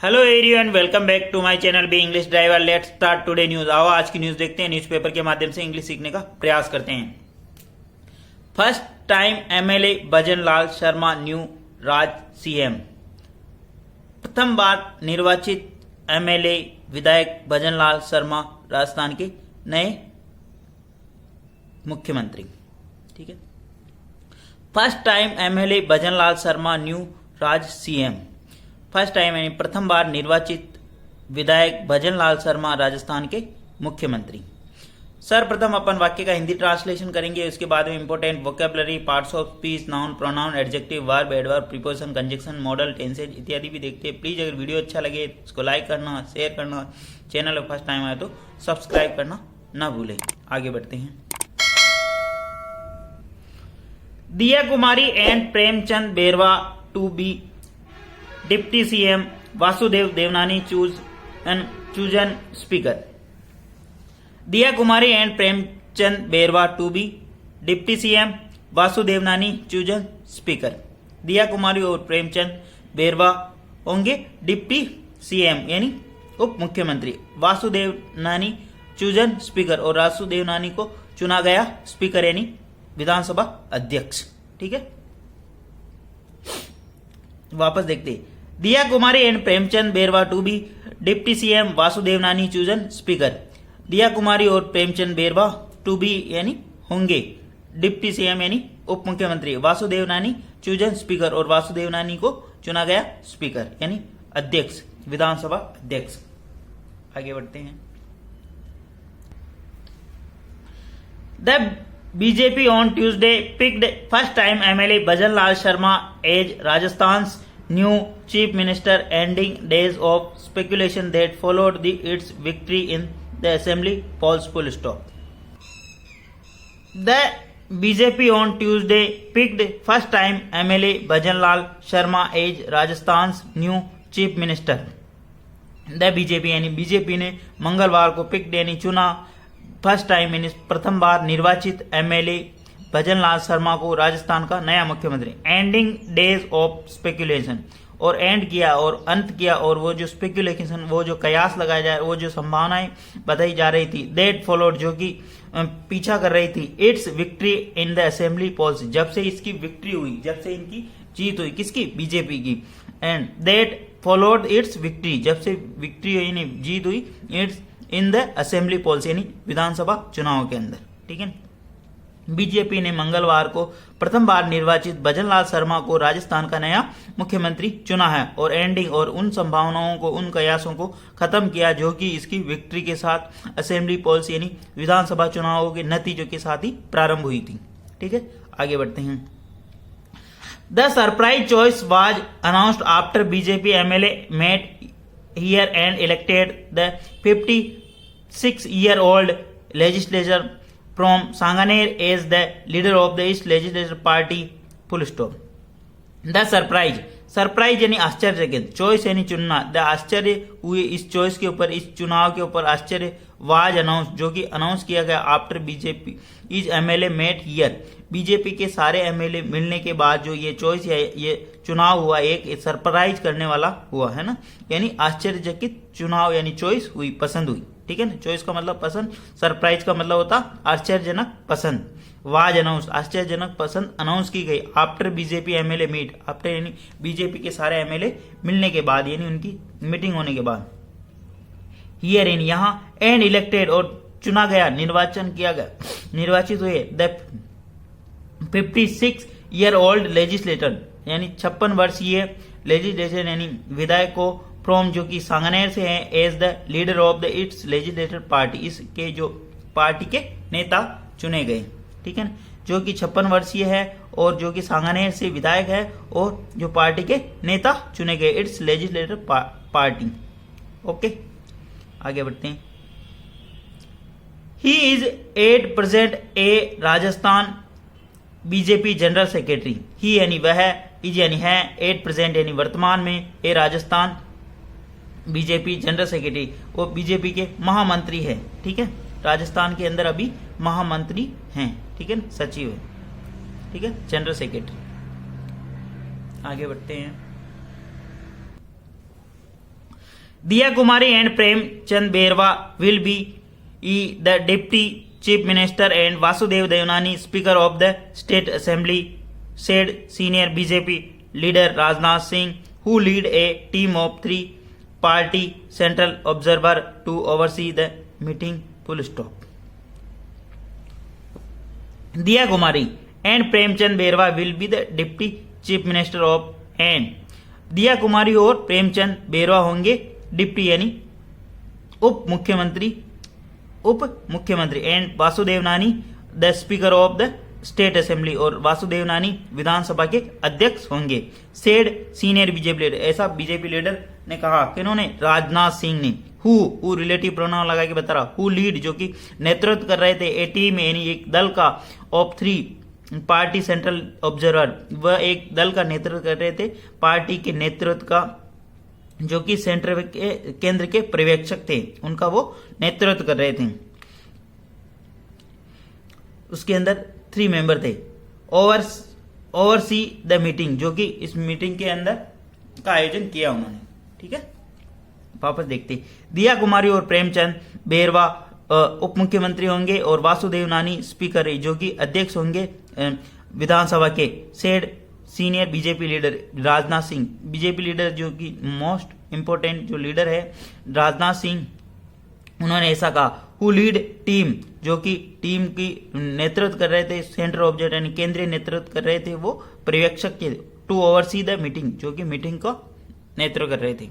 Hello everyone, welcome back to my channel B English driver. Let's start today news. आओ आज की news देखते हैं। न्यूज़पेपर के माध्यम से इंग्लिश सीखने का प्रयास करते हैं। First time MLA Bhajan Lal Sharma new राज सीएम। प्रथम बार निर्वाचित एमएलए विधायक भजन लाल शर्मा राजस्थान के नए मुख्यमंत्री। ठीक है, first time MLA Bhajan Lal Sharma new राज सीएम। फर्स्ट टाइम यानी प्रथम बार निर्वाचित विधायक भजन लाल शर्मा राजस्थान के मुख्यमंत्री। सर्वप्रथम अपन वाक्य का हिंदी ट्रांसलेशन करेंगे, उसके बाद में important vocabulary, parts of speech, noun, pronoun, adjective, verb, adverb, preposition, conjunction, model, tenses इत्यादि भी देखते हैं। प्लीज अगर वीडियो अच्छा लगे इसको लाइक करना, शेयर करना, चैनल पर फर्स्ट टाइम आए तो सब्सक्राइब करना ना भूलें। आगे बढ़ते हैं। Diya Kumari and Premchand Bairwa to be deputy CM, Vasudev Devnani chosen speaker. Diya Kumari and Premchand Bairwa to be deputy CM, Vasudev Nani chosen speaker. Diya कुमारी और प्रेमचंद बेरवा होंगे डिप्टी सीएम यानी उप मुख्यमंत्री, वासुदेव नानी चूजन स्पीकर, और वासुदेव नानी को चुना गया स्पीकर यानी विधानसभा अध्यक्ष। ठीक है, वापस देखते हैं। Diya Kumari and Premchand Bairwa to be deputy CM, Vasudev Nani chosen speaker. Diya कुमारी और प्रेमचंद बेरवा टू बी यानी होंगे डिप्टी सीएम यानी उप मुख्यमंत्री, वासुदेव नानी चूजन स्पीकर, और वासुदेव नानी को चुना गया स्पीकर यानी अध्यक्ष, विधानसभा अध्यक्ष। आगे बढ़ते हैं। The BJP on Tuesday picked first time MLA Bhajan Lal Sharma as Rajasthan's new chief minister, ending days of speculation that followed its victory in the assembly polls. Full stop. The BJP on Tuesday picked first time MLA Bhajan Lal Sharma as Rajasthan's new chief minister. The BJP यानी BJP ने मंगलवार को picked यानी चुना, first time यानी प्रथम बार निर्वाचित MLA Bhajan Lal Sharma को राजस्थान का नया मुख्यमंत्री। एंडिंग डेज ऑफ स्पेकुलेशन, और एंड किया और अंत किया, और वो जो स्पेकुलेशन वो जो कयास लगाया जाए, वो जो संभावनाएं बताई जा रही थी, दैट फॉलोड जो कि पीछा कर रही थी, its victory in the assembly polls, जब से इसकी विक्ट्री हुई, जब से इनकी जीत हुई, किसकी, बीजेपी की। And that followed its victory, जब से विक्ट्री हुई यानी जीत हुई, its in the assembly polls यानी विधानसभा चुनाव के अंदर। ठीक है, बीजेपी ने मंगलवार को प्रथम बार निर्वाचित भजन लाल शर्मा को राजस्थान का नया मुख्यमंत्री चुना है, और एंडिंग और उन संभावनाओं को, उन कयासों को खत्म किया जो कि इसकी विक्ट्री के साथ असेंबली पोल्स यानी विधानसभा चुनावों के नतीजों के साथ ही प्रारंभ हुई थी। ठीक है, आगे बढ़ते हैं। The surprise choice was announced after BJP MLA met here and elected the 56-year-old legislator from Sanganer as the leader of the East Legislative Party. Full stop. The surprise यानी आश्चर्यजनक, चॉइस यानी चुनना, द आश्चर्य हुए इस choice के ऊपर, इस चुनाव के ऊपर आश्चर्य, वाज अनाउंस जो कि अनाउंस किया गया after BJP is MLA met here, BJP के सारे एमएलए मिलने के बाद जो ये चॉइस या ये चुनाव हुआ, एक सरप्राइज करने वाला हुआ है ना, यानी आश्चर्यचकित चुनाव यानी चॉइस हुई, पसंद हुई। ठीक है ना, चॉइस का मतलब पसंद, सरप्राइज का मतलब होता आश्चर्यजनक पसंद। वाज अनाउंस आश्चर्यजनक पसंद अनाउंस की गई after BJP MLA meet, after यानी बीजेपी के सारे एमएलए मिलने के बाद यानी उनकी मीटिंग होने के बाद, हियर इन यहाँ, एंड इलेक्टेड और चुना गया, निर्वाचन किया गया, निर्वाचित हुए द 56-year-old लेजिस्लेटर यानी 56 वर्षीय लेजिस्लेटर यानी विधायक को, फ्रॉम जो कि सांगनेर से है, as the leader of the its legislative party, इसके जो पार्टी के नेता चुने गए। ठीक है ना, जो कि 56 वर्षीय है और जो कि सांगनेर से विधायक है और जो पार्टी के नेता चुने गए, इट्स लेजिस्लेटिव पार्टी। ओके, आगे बढ़ते हैं। He is at present a Rajasthan BJP general secretary. He यानी वह, इज यानी है, एट प्रेजेंट यानी वर्तमान में, ए राजस्थान बीजेपी जनरल सेक्रेटरी, वो बीजेपी के महामंत्री है। ठीक है, राजस्थान के अंदर अभी महामंत्री हैं। ठीक है, सचिव है। ठीक है, जनरल सेक्रेटरी। आगे बढ़ते हैं। Diya Kumari and Premchand Berwa will be the Deputy Chief Minister and Vasudev Devanani, Speaker of the State Assembly, said senior BJP leader Rajnath Singh, who lead a team of 3-party central observer to oversee the meeting. Full stop. Diya Kumari and Premchand Berwa will be the Deputy Chief Minister of and दिया कुमारी और प्रेमचंद बेरवा होंगे deputy यानी उप मुख्यमंत्री and Vasudev नानी the speaker of the state assembly, और वासुदेव नानी विधानसभा के अध्यक्ष होंगे। सेड सीनियर बीजेपी लीडर, ऐसा बीजेपी लीडर ने कहा। किन्होंने? राजनाथ सिंह ने। हु रिलेटिव प्रोनाउन लगा के बता रहा। हु लीड जो कि नेतृत्व कर रहे थे, ए टीम यानी एक दल का, ऑफ 3-पार्टी सेंट्रल ऑब्जर्वर, वह एक दल का नेतृत्व कर रहे थे, पार्टी के नेतृत्व का, जो कि सेंटर के केंद्र के पर्यवेक्षक थे, उनका वो नेतृत्व कर रहे थे। उसके अंदर 3 मेंबर थे। ओवरसी द मीटिंग, जो कि इस मीटिंग के अंदर का आयोजन किया उन्होंने। ठीक है, वापस देखते। दिया कुमारी और प्रेमचंद बेरवा उप मुख्यमंत्री होंगे और वासुदेव नानी स्पीकर, जो कि अध्यक्ष होंगे विधानसभा के। Said senior BJP leader Rajnath Singh, BJP leader जो कि मोस्ट इंपोर्टेंट जो लीडर है राजनाथ सिंह, उन्होंने ऐसा कहा। हु लीड टीम, जो कि टीम की नेतृत्व कर रहे थे, सेंटर ऑब्जर्वर यानी केंद्रीय नेतृत्व कर रहे थे, वो पर्यवेक्षक के। टू ओवरसी द मीटिंग, जो कि मीटिंग का नेतृत्व कर रहे थे।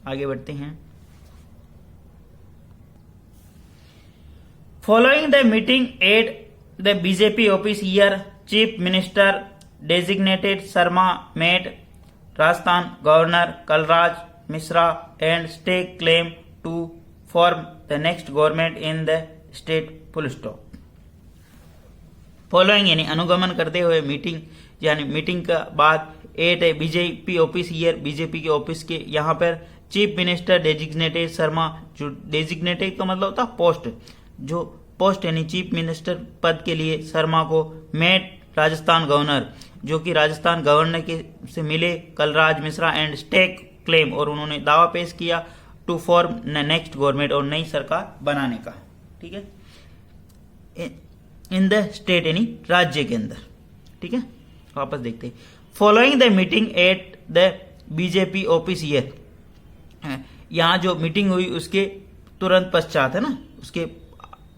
आगे बढ़ते हैं। Following the meeting at the BJP office here, Chief Minister designated Sharma met Rajasthan Governor Kalraj Mishra and stake claim to form the next government in the state. Full stop. Following यानी अनुगमन करते हुए meeting, यानी meeting का बाद at BJP office here, BJP के office के यहाँ पर चीफ मिनिस्टर डेजिग्नेटेड शर्मा, जो डेजिग्नेटेड का मतलब होता पोस्ट, जो पोस्ट यानी चीफ मिनिस्टर पद के लिए शर्मा को मेट राजस्थान गवर्नर, जो कि राजस्थान गवर्नर के से मिले Kalraj Mishra and stake claim, और उन्होंने दावा पेश किया टू फॉर्म नेक्स्ट गवर्नमेंट, और नई सरकार बनाने का। ठीक है, इन द स्टेट यानी राज्य के अंदर। ठीक है, वापस देखते हैं। Following the meeting at the BJP office here, यहाँ जो मीटिंग हुई उसके तुरंत पश्चात है ना,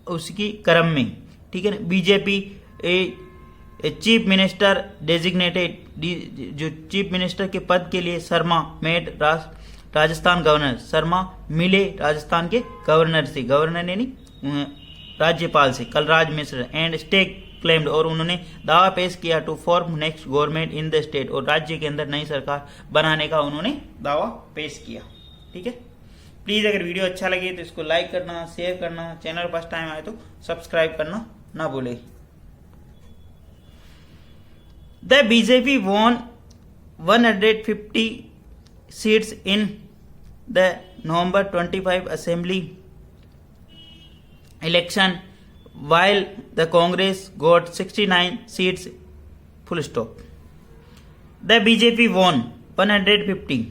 उसकी क्रम में। ठीक है ना, बीजेपी चीफ मिनिस्टर डेजिग्नेटेड, जो चीफ मिनिस्टर के पद के लिए शर्मा मेट राजस्थान गवर्नर, शर्मा मिले राजस्थान के गवर्नर से, गवर्नर यानी राज्यपाल से, Kalraj Mishra and stake claimed, और उन्होंने दावा पेश किया to form next government in the state, और राज्य के अंदर नई सरकार बनाने का उन्होंने दावा पेश किया। ठीक है, प्लीज अगर वीडियो अच्छा लगे तो इसको लाइक करना, शेयर करना, चैनल फर्स्ट टाइम आए तो सब्सक्राइब करना ना भूले। The BJP won 150 seats in the November 25 assembly election, while the Congress got 69 seats. Full stop. The BJP won 150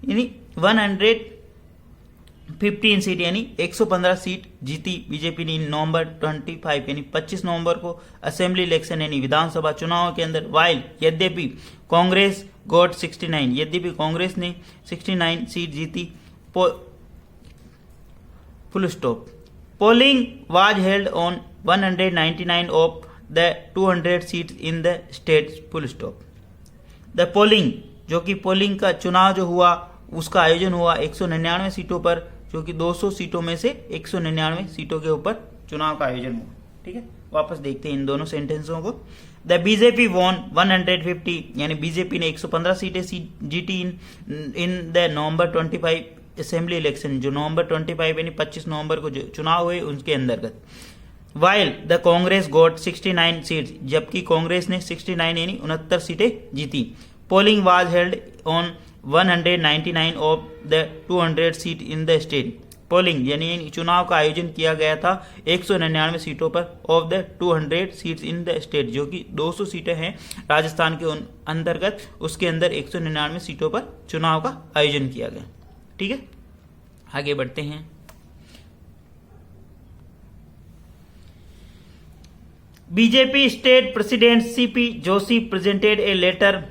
यानी 115 सीट यानी 115 सीट जीती बीजेपी ने नवंबर 25 यानी 25 नवंबर को असेंबली इलेक्शन यानी विधानसभा चुनाव के अंदर। वाइल यद्यपि कांग्रेस गॉट 69, यद्यपि कांग्रेस ने 69 सीट जीती। Full stop. Polling was held on 199 of the 200 seats in the state. Full stop. The polling, जो कि पोलिंग का चुनाव जो हुआ उसका आयोजन हुआ 199 सीटों पर, जो कि 200 सीटों में से 199 सीटों के ऊपर चुनाव का आयोजन हुआ। ठीक है, वापस देखते हैं इन दोनों सेंटेंसों को। द बीजेपी वॉन 150 यानी बीजेपी ने 115 सीटें जीती in the November 25 assembly election, जो नवंबर 25 यानी 25 नवंबर को जो चुनाव हुए उनके अंतर्गत। While the Congress got 69 seats, जबकि कांग्रेस ने 69 यानी 69 सीटें जीती। Polling was held on 199 of the 200 seat in the state. Polling यानी चुनाव का आयोजन किया गया था 199 सीटों पर of the 200 seats in the state, जो कि 200 सीटें हैं राजस्थान के अंतर्गत, उसके अंदर 199 सीटों पर चुनाव का आयोजन किया गया। ठीक है, आगे बढ़ते हैं। BJP state president CP Joshi presented a letter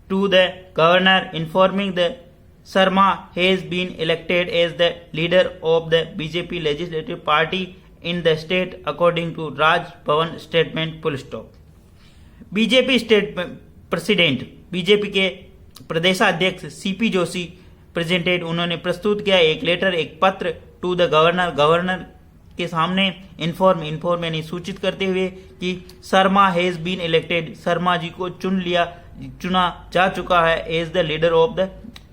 to the governor informing the Sharma has been elected as the leader of the BJP legislative party in the state according to Raj Bhavan statement full stop। BJP state president BJP के प्रदेशाध्यक्ष CP Joshi presented उन्होंने प्रस्तुत किया एक letter एक पत्र to the governor के सामने इन्फॉर्म यानी सूचित करते हुए कि Sharma has been elected Sharma ji को चुना जा चुका है as the leader of the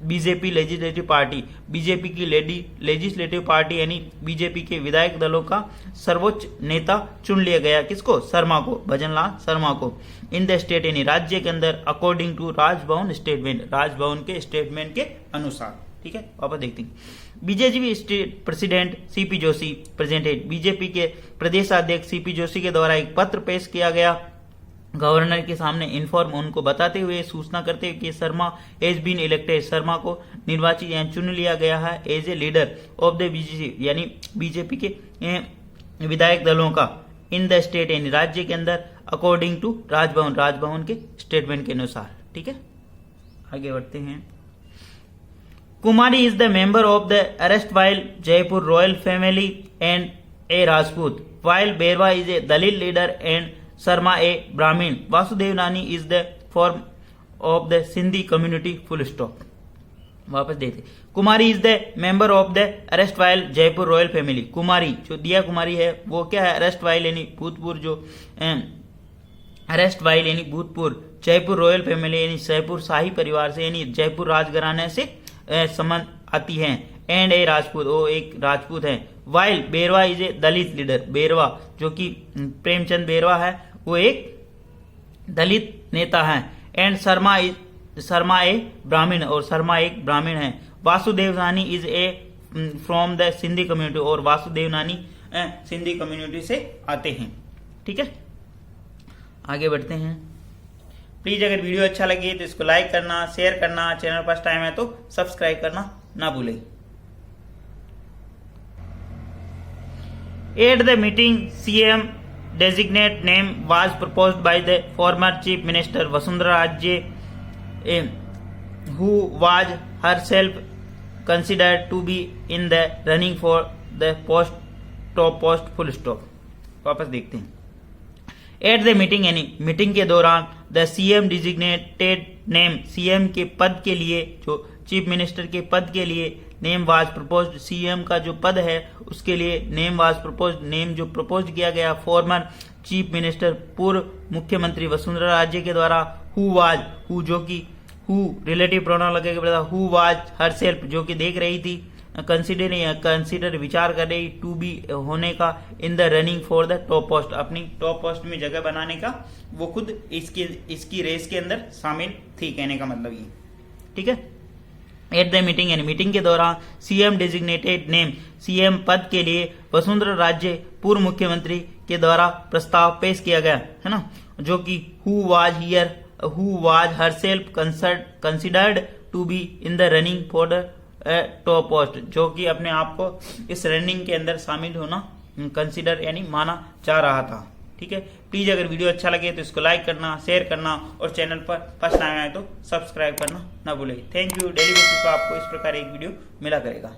BJP legislative party BJP की लेजिस्लेटिव पार्टी यानी बीजेपी के विधायक दलों का सर्वोच्च नेता चुन लिया गया। किसको? शर्मा को, भजनलाल शर्मा को। इन द स्टेट यानी राज्य के अंदर according to Raj Bhavan statement Raj Bhavan के स्टेटमेंट के अनुसार। ठीक है, वापस देखते हैं। BJP state president CP Joshi presented BJP के प्रदेशाध्यक्ष सीपी जोशी के द्वारा एक पत्र पेश किया गया गवर्नर के सामने उनको बताते हुए सूचना करते हुए कि Sharma has been elected Sharma को निर्वाचित या चुन लिया गया है as a leader of the BJP यानी बीजेपी के विधायक दलों का इन द स्टेट यानी राज्य के अंदर अकॉर्डिंग टू राजभवन के स्टेटमेंट के अनुसार। ठीक है, आगे बढ़ते हैं। Kumari is the member of the erstwhile Jaipur royal family and a Rajput while Bairwa is a Dalit leader and Sharma a Brahmin Vasudev Nani is the form of the Sindhi community full stop. वापस देखते। Kumari is the member of the erstwhile Jaipur royal family Kumari जो दिया कुमारी है वो क्या है? Arrest while यानी भूतपूर्व जो अरेस्ट वाइल यानी भूतपूर्व जयपुर रॉयल फैमिली यानी जयपुर शाही परिवार से यानी जयपुर राजघराने से संबंध आती है। एंड ए राजपूत वो एक राजपूत है। While Bairwa is a Dalit leader Bairwa जो कि प्रेमचंद बेरवा है वो एक दलित नेता है। एंड शर्मा ए ब्राह्मण और शर्मा एक ब्राह्मण है। Vasudev Nani is a from the Sindhi community और वासुदेव नानी सिंधी कम्युनिटी से आते हैं। ठीक है, आगे बढ़ते हैं। प्लीज अगर वीडियो अच्छा लगे तो इसको लाइक करना, शेयर करना, चैनल फर्स्ट टाइम है तो सब्सक्राइब करना ना भूलें। At the meeting, CM designate name was proposed by the former Chief Minister Vasundhara Raje, who was herself considered to be in the running for the top post full stop। वापस देखते हैं। At the meeting यानी meeting के दौरान the CM designated name CM के पद के लिए जो चीफ मिनिस्टर के पद के लिए नेम वाज प्रपोज्ड सीएम का जो पद है उसके लिए नेम वाज प्रपोज्ड नेम जो प्रपोज किया गया फॉर्मर चीफ मिनिस्टर पूर्व मुख्यमंत्री वसुंधरा राजे के द्वारा हु जो कि हु रिलेटिव प्रोनाउन लगेगा हु वाज हरसेल्फ जो कि देख रही थी कंसिडर विचार कर रही टू बी होने का इन the running for the top post अपनी टॉप पोस्ट में जगह बनाने का वो खुद इसकी रेस के अंदर शामिल थी कहने का मतलब ये। ठीक है, एट द मीटिंग यानी मीटिंग के दौरान सीएम डेजिग्नेटेड नेम सीएम पद के लिए वसुंधरा राजे पूर्व मुख्यमंत्री के द्वारा प्रस्ताव पेश किया गया है ना, जो कि who was herself considered to be in the running for the top post जो कि अपने आप को इस रनिंग के अंदर शामिल होना कंसिडर यानी माना जा रहा था। ठीक है, प्लीज अगर वीडियो अच्छा लगे तो इसको लाइक करना, शेयर करना और चैनल पर फर्स्ट टाइम आए तो सब्सक्राइब करना ना भूलें। Thank you. डेली बेसिस पर आपको इस प्रकार एक वीडियो मिला करेगा।